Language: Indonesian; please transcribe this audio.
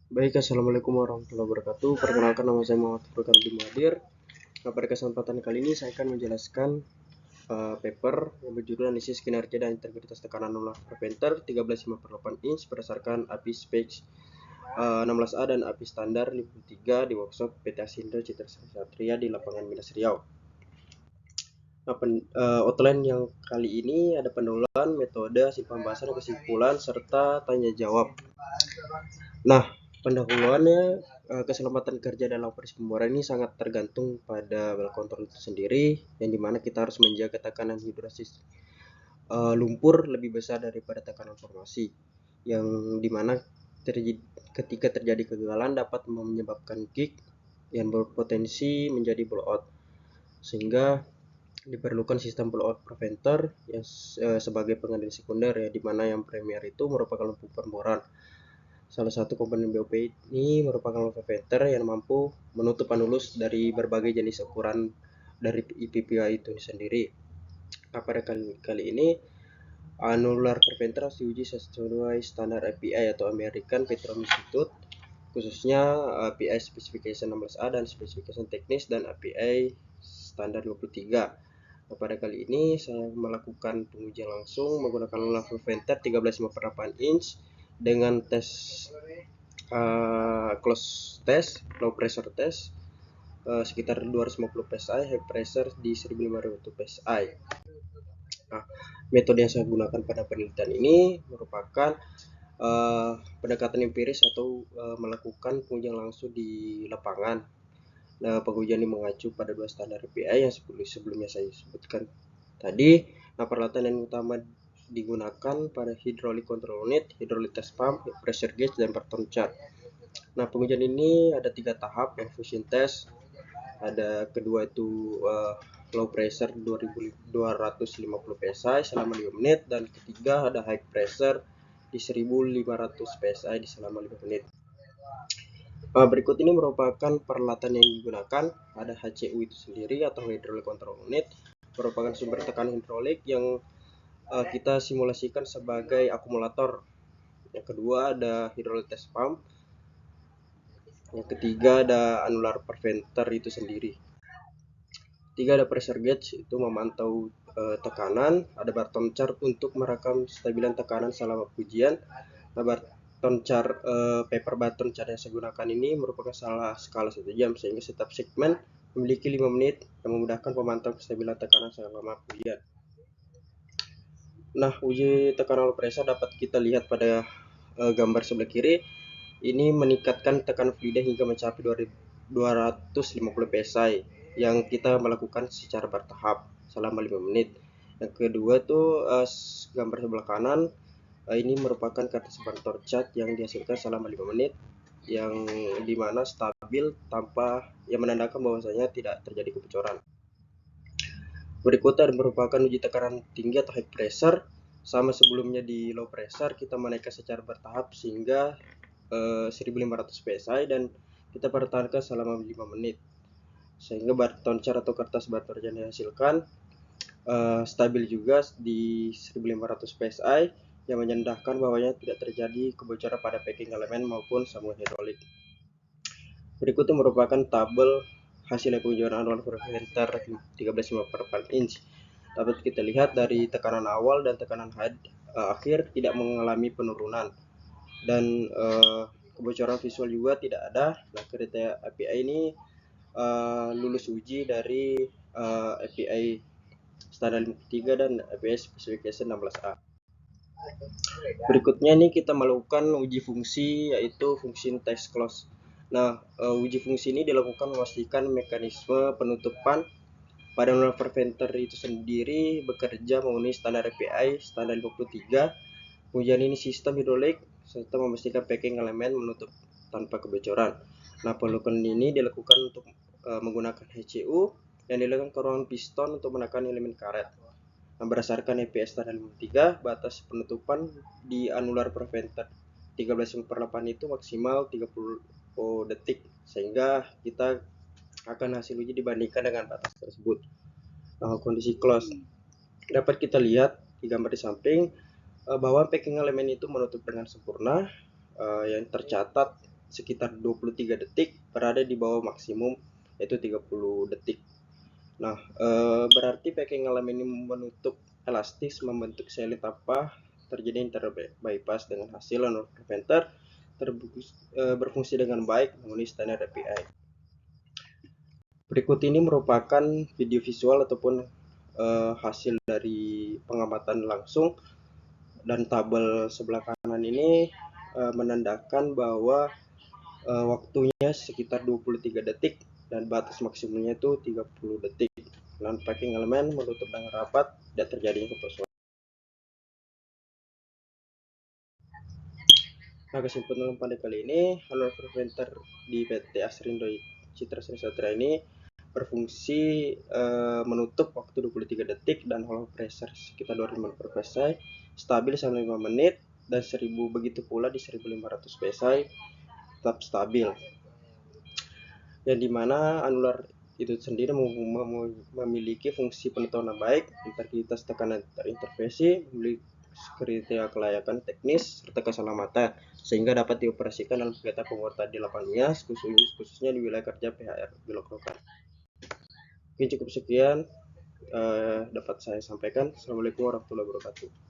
Baik, assalamualaikum warahmatullahi wabarakatuh. Perkenalkan, nama saya Muhammad Furqan Madir. Nah, pada kesempatan kali ini saya akan menjelaskan paper yang berjudul analisis kinerja dan integritas tekanan anular preventer 13,5/8 inch berdasarkan API Specs 16A dan API standar 53 di workshop PT Asindo Citra Satria di lapangan Minas Riau. Nah, outline yang kali ini ada pendahuluan, metode, hasil pembahasan, kesimpulan, serta tanya jawab. Nah, pendahuluannya, keselamatan kerja dalam proses pemboran ini sangat tergantung pada well control itu sendiri, yang dimana kita harus menjaga tekanan hidrosis lumpur lebih besar daripada tekanan formasi, yang dimana ketika terjadi kegagalan dapat menyebabkan kick yang berpotensi menjadi blowout, sehingga diperlukan sistem blowout preventer yang sebagai pengendali sekunder, ya, dimana yang primer itu merupakan lampu pemboran. Salah satu komponen BOP ini merupakan lampu preventer yang mampu menutup anulus dari berbagai jenis ukuran dari IPPI itu sendiri. Nah, pada kali ini annular preventer harus diuji sesuai standar API atau American Petroleum Institute, khususnya API Specification 16A dan Specification Teknis dan API standar 23. Nah, pada kali ini saya melakukan pengujian langsung menggunakan annular preventer 13,8 inch dengan tes close test, low pressure test sekitar 250 psi, high pressure di 1500 psi. Nah, metode yang saya gunakan pada penelitian ini merupakan pendekatan empiris atau melakukan pengujian langsung di lapangan. Nah, pengujian ini mengacu pada dua standar API yang sebelumnya saya sebutkan tadi. Nah, peralatan yang utama digunakan pada hydraulic control unit, hydraulic test pump, pressure gauge, dan Barton chart. Nah, pengujian ini ada 3 tahap, yang fusion test, ada kedua itu low pressure 2250 psi selama 5 menit, dan ketiga ada high pressure di 1500 psi di selama 5 menit. Berikut ini merupakan peralatan yang digunakan. Ada HCU itu sendiri atau hydraulic control unit, merupakan sumber tekanan hidrolik yang kita simulasikan sebagai akumulator. Yang kedua ada hydraulic test pump. Yang ketiga ada annular preventer itu sendiri. Tiga ada pressure gauge, itu memantau tekanan. Ada Barton chart untuk merekam stabilan tekanan selama ujian. Nah, Barton chart, paper Barton chart yang saya gunakan ini merupakan skala 1 jam, sehingga setiap segmen memiliki 5 menit yang memudahkan pemantauan kestabilan tekanan selama ujian. Nah, uji tekanan low pressure dapat kita lihat pada gambar sebelah kiri. Ini meningkatkan tekanan fluida hingga mencapai 250 psi yang kita melakukan secara bertahap selama 5 menit. Yang kedua tuh gambar sebelah kanan, ini merupakan kata Barton chart yang dihasilkan selama 5 menit yang dimana stabil tanpa yang menandakan bahwasanya tidak terjadi kebocoran. Berikutnya merupakan uji tekanan tinggi atau high pressure. Sama sebelumnya di low pressure, kita menaikkan secara bertahap sehingga 1500 psi dan kita pertahankan selama 5 menit, sehingga Barton chart atau kertas Barton yang dihasilkan stabil juga di 1500 psi yang menandakan bahwanya tidak terjadi kebocoran pada packing elemen maupun sambungan hidrolik. Berikutnya merupakan tabel hasil penjualan annular preventer 13,4 inch. Dapat kita lihat dari tekanan awal dan tekanan akhir tidak mengalami penurunan, dan kebocoran visual juga tidak ada. Nah, kriteria API ini lulus uji dari API standar 53 dan API Specification 16A. Berikutnya nih kita melakukan uji fungsi, yaitu function test close. Nah, uji fungsi ini dilakukan memastikan mekanisme penutupan pada annular preventer itu sendiri bekerja memenuhi standar API standar 53. Ujian ini sistem hidrolik serta memastikan packing elemen menutup tanpa kebocoran. Nah, pelukan ini dilakukan untuk menggunakan HCU yang dilakukan ke ruangan piston untuk menekan elemen karet. Nah, berdasarkan EPS standar 53, batas penutupan di annular preventer 13/8 itu maksimal 30 detik, sehingga kita akan hasil uji dibandingkan dengan batas tersebut. Nah, kondisi close dapat kita lihat di gambar di samping bahwa packing elemen itu menutup dengan sempurna, yang tercatat sekitar 23 detik berada di bawah maksimum yaitu 30 detik. Nah, berarti packing lem ini menutup elastis membentuk selit apa terjadi interbypass dengan hasil annular preventer berfungsi dengan baik memenuhi standar API. Berikut ini merupakan video visual ataupun hasil dari pengamatan langsung, dan tabel sebelah kanan ini menandakan bahwa waktunya sekitar 23 detik dan batas maksimumnya itu 30 detik. Dan packing elemen menutup dengan rapat, tidak terjadinya kekosongan. Nah, kesimpulan pada kali ini, annular preventer di PT Asrindo Citra Sri Satria ini berfungsi menutup waktu 23 detik dan hollow pressure sekitar 2500 psi, stabil selama 5 menit, dan 1000 begitu pula di 1500 psi tetap stabil. Yang dimana anular itu sendiri memiliki fungsi penentuan baik, integritas tekanan terintervensi, memiliki kriteria kelayakan teknis serta keselamatan sehingga dapat dioperasikan dalam kegiatan penguatan di lapangannya, khususnya di wilayah kerja PHR Bulog Lokal. Oke, cukup sekian dapat saya sampaikan. Assalamualaikum warahmatullahi wabarakatuh.